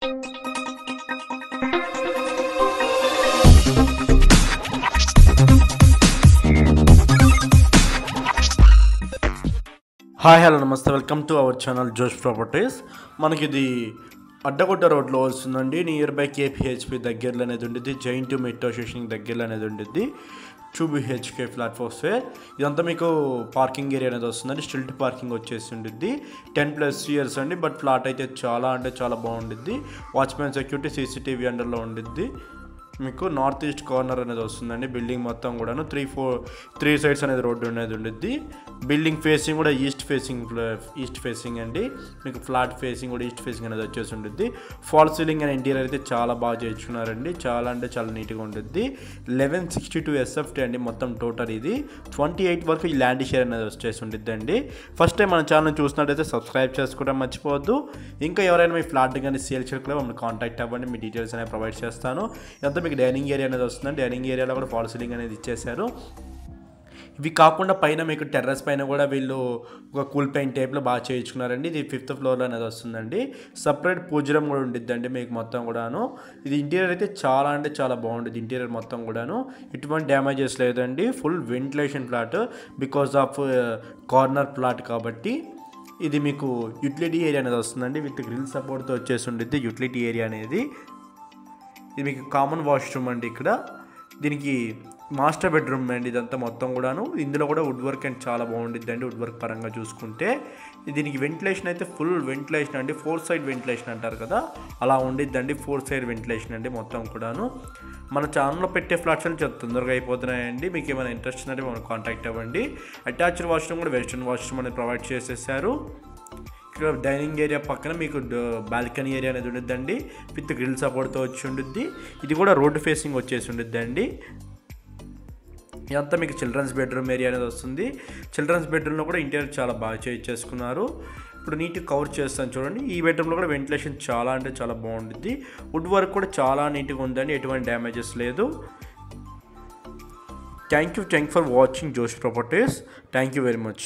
Hi hello నమస్తే, welcome to our channel జోష్ properties. మనకి ఇది అడ్డగొట్ట రోడ్లో వస్తుందండి. నియర్ బై కేపీహెచ్పి దగ్గరలో అనేది ఉండిద్ది. జైన్ టు మెట్రో స్టేషన్ దగ్గరలో అనేది ఉండిద్ది. 2 BHK ఫ్లాట్ ఫోర్స్వే. ఇదంతా మీకు పార్కింగ్ ఏరియా అనేది వస్తుందండి. స్టిల్ట్ పార్కింగ్ వచ్చేసి ఉండిద్ది. 10+ years అండి. బట్ ఫ్లాట్ అయితే చాలా అంటే చాలా బాగుండిద్ది. వాచ్మెన్ సెక్యూరిటీ, CCTV అండర్లో ఉండిద్ది. మీకు నార్త్ ఈస్ట్ కార్నర్ అనేది వస్తుందండి. బిల్డింగ్ మొత్తం కూడాను 3 సైడ్స్ అనేది రోడ్డు అనేది ఉండిద్ది. బిల్డింగ్ ఫేసింగ్ కూడా ఈస్ట్ ఫేసింగ్ అండి. మీకు ఫ్లాట్ ఫేసింగ్ కూడా ఈస్ట్ ఫేసింగ్ అనేది వచ్చేసి ఉండిద్ది. ఫాల్ సీలింగ్ అనే ఇంటీరియర్ అయితే చాలా బాగా చేయించుకున్నారండి. చాలా అంటే చాలా నీట్గా ఉండిద్ది. 1162 SFT అండి మొత్తం టోటల్. ఇది 28 వరకు ఈ ల్యాండ్ షేర్ అనేది వచ్చేసి ఉండిద్ది అండి. ఫస్ట్ టైం మన ఛానల్ చూసినట్టయితే సబ్స్క్రైబ్ చేసుకోవడం మర్చిపోవద్దు. ఇంకా ఎవరైనా మీ ఫ్లాట్ కానీ సేల్ చేయకుండా మమ్మల్ని కాంటాక్ట్ అవ్వండి. మీ డీటెయిల్స్ అనేవి ప్రొవైడ్ చేస్తాను. ఇదంతా మీకు డైనింగ్ ఏరియా అనేది వస్తుందండి. డైనింగ్ ఏరియాలో కూడా ఫాల్ సీలింగ్ అనేది ఇచ్చేసారు. ఇవి కాకుండా పైన మీకు టెర్రస్ పైన కూడా వీళ్ళు ఒక కూల్ పెయింట్ టైప్లో బాగా చేయించుకున్నారండి. ఇది 5th ఫ్లోర్లో అనేది వస్తుందండి. సపరేట్ పూజరం కూడా ఉండిద్దండి మీకు మొత్తం కూడాను. ఇది ఇంటీరియర్ అయితే చాలా అంటే చాలా బాగుంటుంది. ఇంటీరియర్ మొత్తం కూడాను ఎటువంటి డ్యామేజెస్ లేదండి. Full ventilation flat, because of corner flat కాబట్టి. ఇది మీకు యూటిలిటీ ఏరియా అనేది వస్తుందండి. విత్ గ్రిల్ సపోర్ట్తో వచ్చేసి ఉండిద్ది యూటిలిటీ ఏరియా అనేది. ఇది మీకు కామన్ వాష్రూమ్ అండి. ఇక్కడ దీనికి మాస్టర్ బెడ్రూమ్ అండి. ఇదంతా మొత్తం కూడాను. ఇందులో కూడా వుడ్ వర్క్ అండ్ చాలా బాగుండిద్ది అండి. వుడ్ వర్క్ పరంగా చూసుకుంటే దీనికి వెంటిలేషన్ అయితే ఫుల్ వెంటిలేషన్ అండి. 4 side వెంటిలేషన్ అంటారు కదా, అలా ఉండిద్దండి. 4 side వెంటిలేషన్ అండి మొత్తం కూడాను. మన ఛానల్లో పెట్టే ఫ్లాట్స్ అని చాలా తొందరగా అయిపోతున్నాయండి. మీకు ఏమైనా ఇంట్రెస్ట్ ఉంటే మనం కాంటాక్ట్ అవ్వండి. అటాచ్డ్ వాష్రూమ్ కూడా వెస్టర్న్ వాష్రూమ్ అనేది ప్రొవైడ్ చేసేసారు. ఇక్కడ డైనింగ్ ఏరియా పక్కన మీకు బాల్కనీ ఏరియా అనేది ఉండిద్దండి. విత్ గ్రిల్ సపోర్ట్తో వచ్చి ఉండిద్ది. ఇది కూడా రోడ్డు ఫేసింగ్ వచ్చేసి ఉండిద్దండి. ఇదంతా మీకు చిల్డ్రన్స్ బెడ్రూమ్ ఏరియా అనేది వస్తుంది. చిల్డ్రన్స్ బెడ్రూమ్లో కూడా ఇంటీరియర్ చాలా బాగా చేసుకున్నారు. ఇప్పుడు నీట్గా కవర్ చేస్తాను చూడండి. ఈ బెడ్రూమ్లో కూడా వెంటిలేషన్ చాలా అంటే చాలా బాగుంటుంది. వుడ్ వర్క్ కూడా చాలా నీట్గా ఉందండి. ఎటువంటి డ్యామేజెస్ లేదు. థ్యాంక్ యూ ఫర్ వాచింగ్ జోష్ properties. Thank you very much.